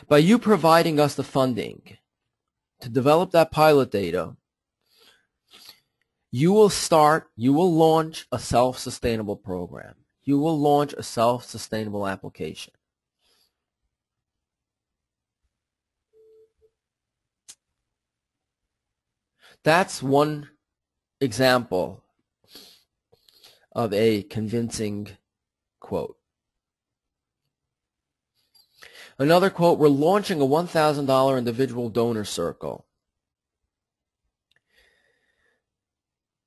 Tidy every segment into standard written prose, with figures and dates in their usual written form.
By you providing us the funding to develop that pilot data, you will launch a self-sustainable program. You will launch a self-sustainable application. That's one example of a convincing quote. Another quote, we're launching a $1,000 individual donor circle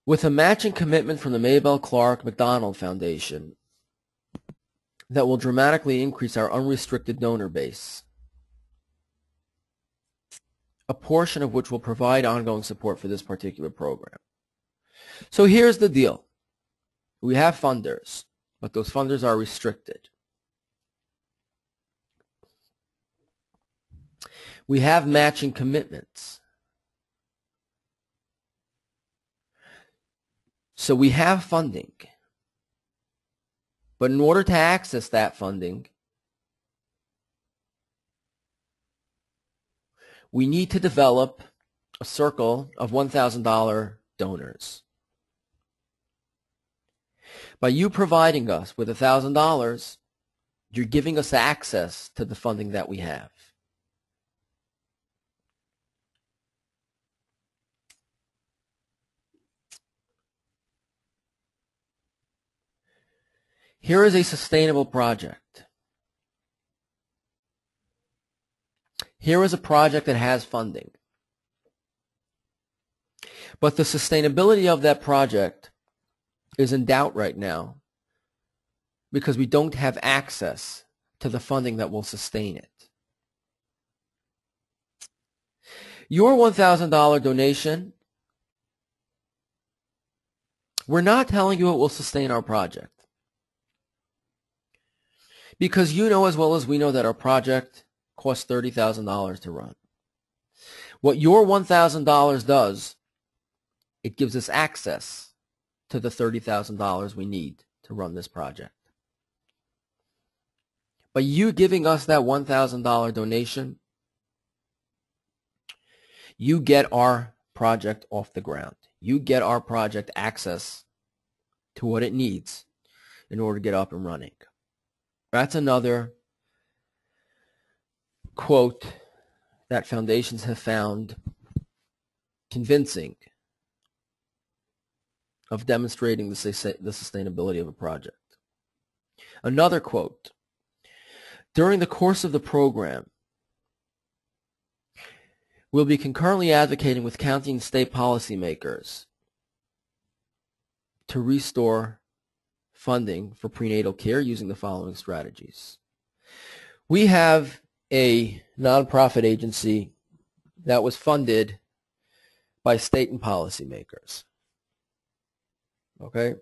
with a matching commitment from the Maybelle Clark McDonald Foundation that will dramatically increase our unrestricted donor base, a portion of which will provide ongoing support for this particular program. So here's the deal. We have funders, but those funders are restricted. We have matching commitments. So we have funding. But in order to access that funding, we need to develop a circle of $1,000 donors. By you providing us with $1,000, you're giving us access to the funding that we have. Here is a sustainable project. Here is a project that has funding. But the sustainability of that project is in doubt right now because we don't have access to the funding that will sustain it. Your $1,000 donation, we're not telling you it will sustain our project. Because you know as well as we know that our project costs $30,000 to run. What your $1,000 does, it gives us access to the $30,000 we need to run this project. By you giving us that $1,000 donation, you get our project off the ground. You get our project access to what it needs in order to get up and running. That's another quote that foundations have found convincing of demonstrating the sustainability of a project. Another quote, during the course of the program, we'll be concurrently advocating with county and state policymakers to restore funding for prenatal care using the following strategies. We have a nonprofit agency that was funded by state and policymakers. Okay?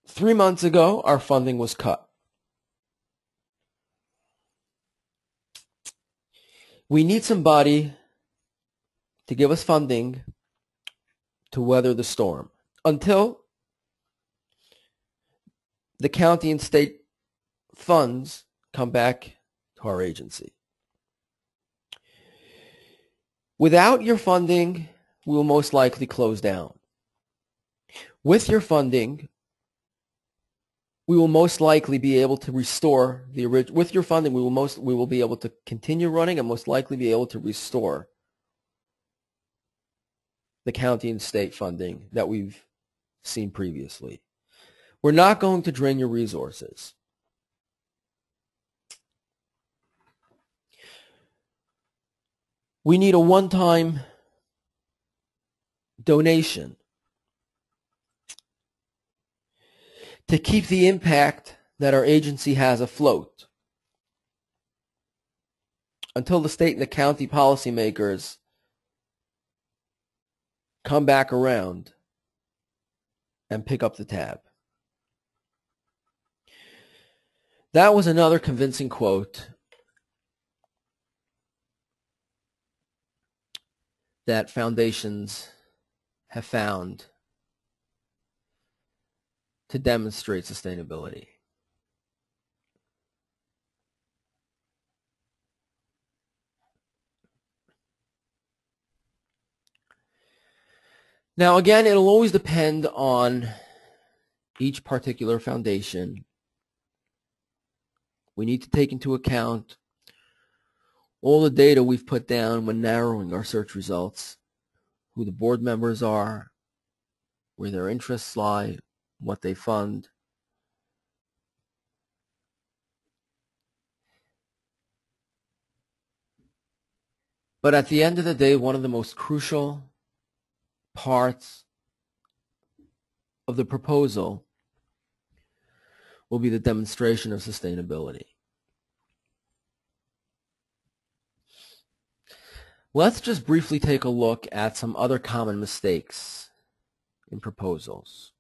Three months ago, our funding was cut. We need somebody to give us funding to weather the storm until the county and state funds come back to our agency. Without your funding, we will most likely close down. With your funding, we will most likely be able to restore the original. With your funding, we will be able to continue running and most likely be able to restore the county and state funding that we've seen previously. We're not going to drain your resources. We need a one-time donation to keep the impact that our agency has afloat until the state and the county policymakers come back around and pick up the tab. That was another convincing quote that foundations have found to demonstrate sustainability. Now, again, it'll always depend on each particular foundation. We need to take into account all the data we've put down when narrowing our search results, who the board members are, where their interests lie, what they fund. But at the end of the day, one of the most crucial parts of the proposal will be the demonstration of sustainability. Let's just briefly take a look at some other common mistakes in proposals.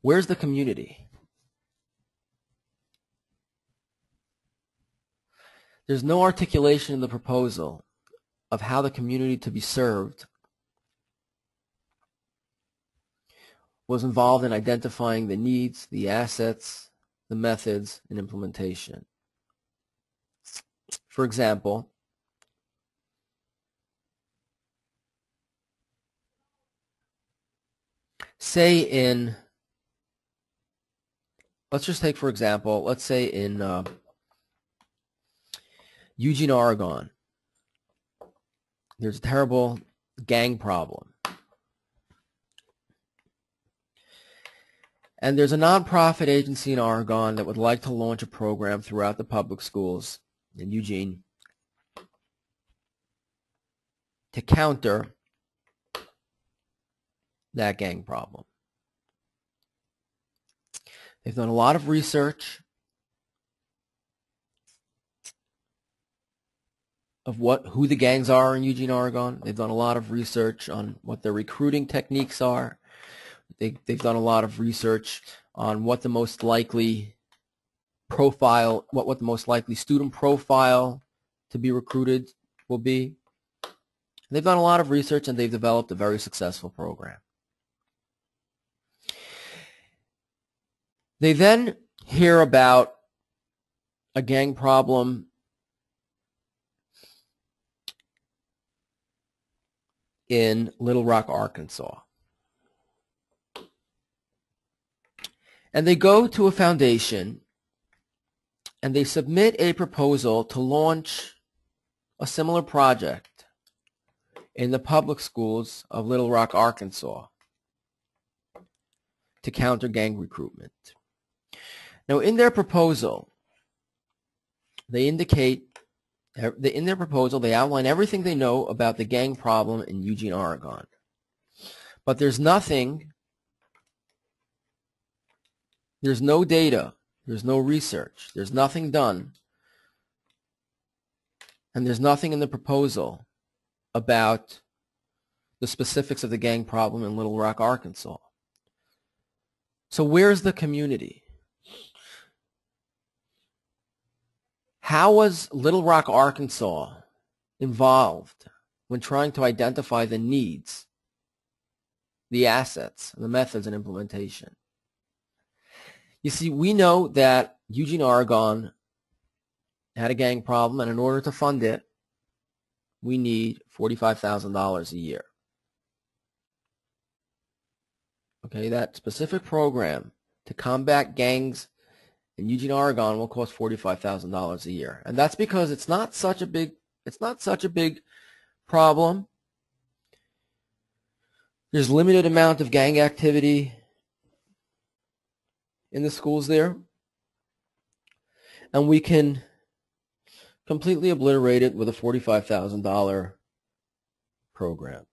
Where's the community? There's no articulation in the proposal of how the community to be served was involved in identifying the needs, the assets, the methods, and implementation. For example, let's just take for example, let's say in Eugene, Oregon, there's a terrible gang problem. And there's a nonprofit agency in Oregon that would like to launch a program throughout the public schools in Eugene to counter that gang problem. They've done a lot of research of who the gangs are in Eugene, Oregon. They've done a lot of research on what their recruiting techniques are. They've done a lot of research on what the most likely profile, what the most likely student profile to be recruited will be. They've done a lot of research and they've developed a very successful program. They then hear about a gang problem in Little Rock, Arkansas. And they go to a foundation and they submit a proposal to launch a similar project in the public schools of Little Rock, Arkansas to counter gang recruitment. Now, in their proposal, they indicate, in their proposal, they outline everything they know about the gang problem in Eugene, Oregon. But there's nothing, there's no data, there's no research, there's nothing done, and there's nothing in the proposal about the specifics of the gang problem in Little Rock, Arkansas. So where's the community? How was Little Rock, Arkansas involved when trying to identify the needs, the assets, the methods, and implementation? You see, we know that Eugene, Oregon had a gang problem, and in order to fund it, we need $45,000 a year. Okay, that specific program to combat gangs in Eugene, Oregon will cost $45,000 a year. And that's because it's not such a big problem. There's limited amount of gang activity in the schools there. And we can completely obliterate it with a $45,000 program.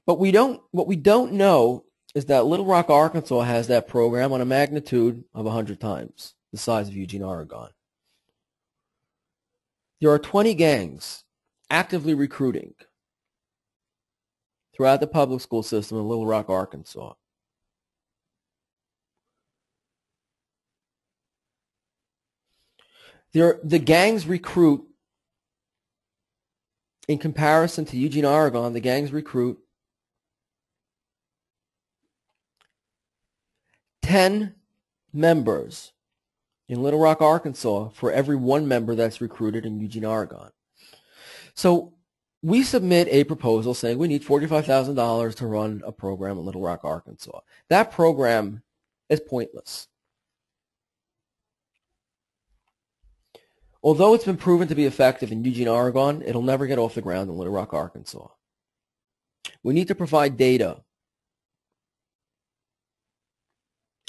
But what we don't know is that Little Rock, Arkansas has that program on a magnitude of 100 times the size of Eugene, Oregon. There are 20 gangs actively recruiting throughout the public school system in Little Rock, Arkansas. The gangs recruit, in comparison to Eugene, Oregon, the gangs recruit 10 members in Little Rock, Arkansas for every one member that's recruited in Eugene, Oregon. So we submit a proposal saying we need $45,000 to run a program in Little Rock, Arkansas. That program is pointless. Although it's been proven to be effective in Eugene, Oregon, it'll never get off the ground in Little Rock, Arkansas. We need to provide data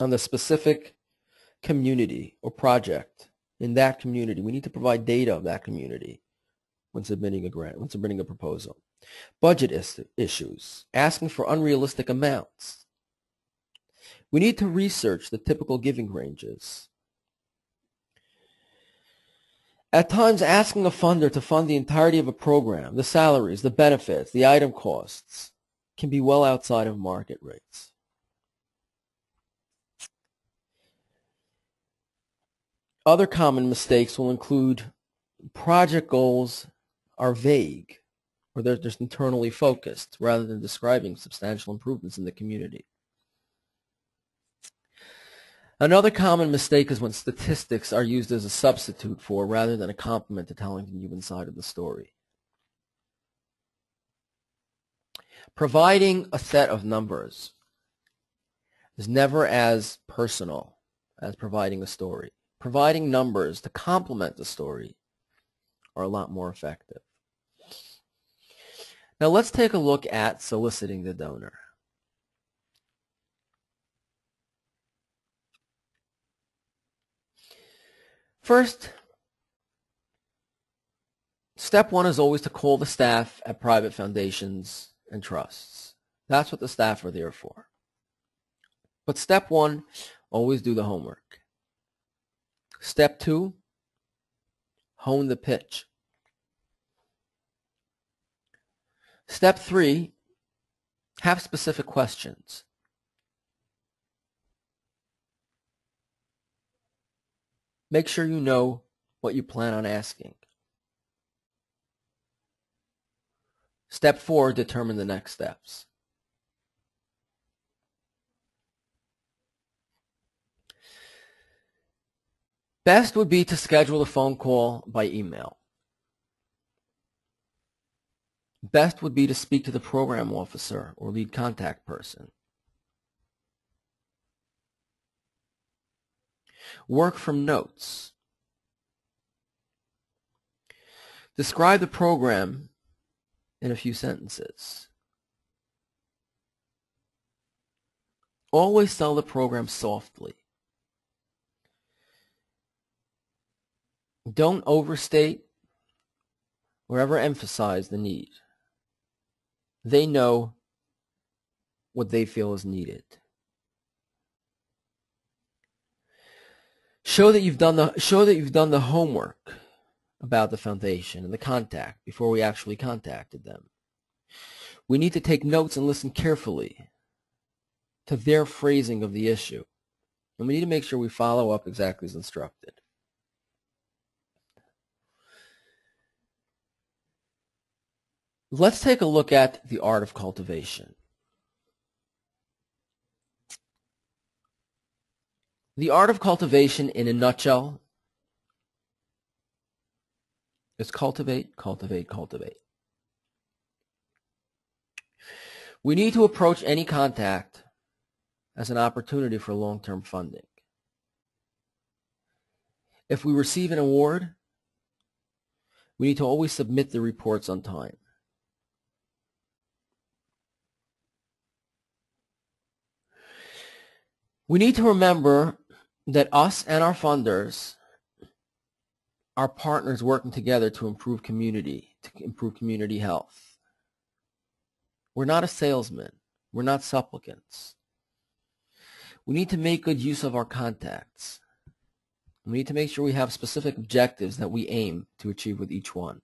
on the specific community or project in that community. We need to provide data of that community when submitting a grant, when submitting a proposal. Budget issues, asking for unrealistic amounts. We need to research the typical giving ranges. At times, asking a funder to fund the entirety of a program, the salaries, the benefits, the item costs, can be well outside of market rates. Other common mistakes will include project goals are vague, or they're just internally focused rather than describing substantial improvements in the community. Another common mistake is when statistics are used as a substitute for rather than a complement to telling the human side of the story. Providing a set of numbers is never as personal as providing a story. Providing numbers to complement the story are a lot more effective. Now let's take a look at soliciting the donor. First, step one is always to call the staff at private foundations and trusts. That's what the staff are there for. But step one, always do the homework. Step two, hone the pitch. Step three, have specific questions. Make sure you know what you plan on asking. Step four, determine the next steps. Best would be to schedule a phone call by email. Best would be to speak to the program officer or lead contact person. Work from notes. Describe the program in a few sentences. Always sell the program softly. Don't overstate or ever emphasize the need. They know what they feel is needed. Show that you've done the homework about the foundation and the contact before we actually contacted them. We need to take notes and listen carefully to their phrasing of the issue. And we need to make sure we follow up exactly as instructed. Let's take a look at the art of cultivation. The art of cultivation in a nutshell is cultivate, cultivate, cultivate. We need to approach any contact as an opportunity for long-term funding. If we receive an award, we need to always submit the reports on time. We need to remember that us and our funders are partners working together to improve community health. We're not a salesman. We're not supplicants. We need to make good use of our contacts. We need to make sure we have specific objectives that we aim to achieve with each one.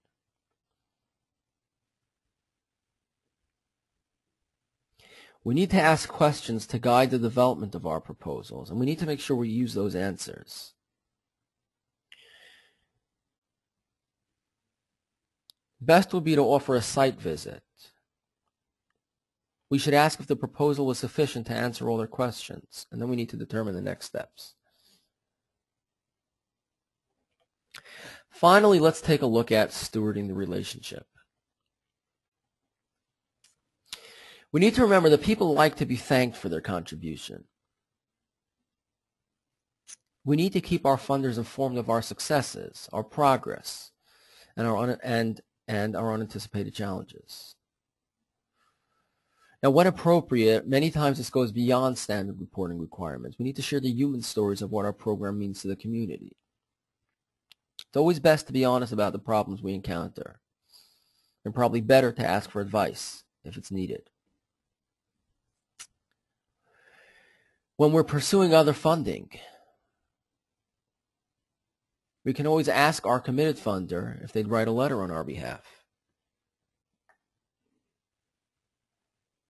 We need to ask questions to guide the development of our proposals, and we need to make sure we use those answers. Best would be to offer a site visit. We should ask if the proposal was sufficient to answer all their questions, and then we need to determine the next steps. Finally, let's take a look at stewarding the relationship. We need to remember that people like to be thanked for their contribution. We need to keep our funders informed of our successes, our progress, and our unanticipated challenges. Now, when appropriate, many times this goes beyond standard reporting requirements. We need to share the human stories of what our program means to the community. It's always best to be honest about the problems we encounter, and probably better to ask for advice if it's needed. When we're pursuing other funding, we can always ask our committed funder if they'd write a letter on our behalf.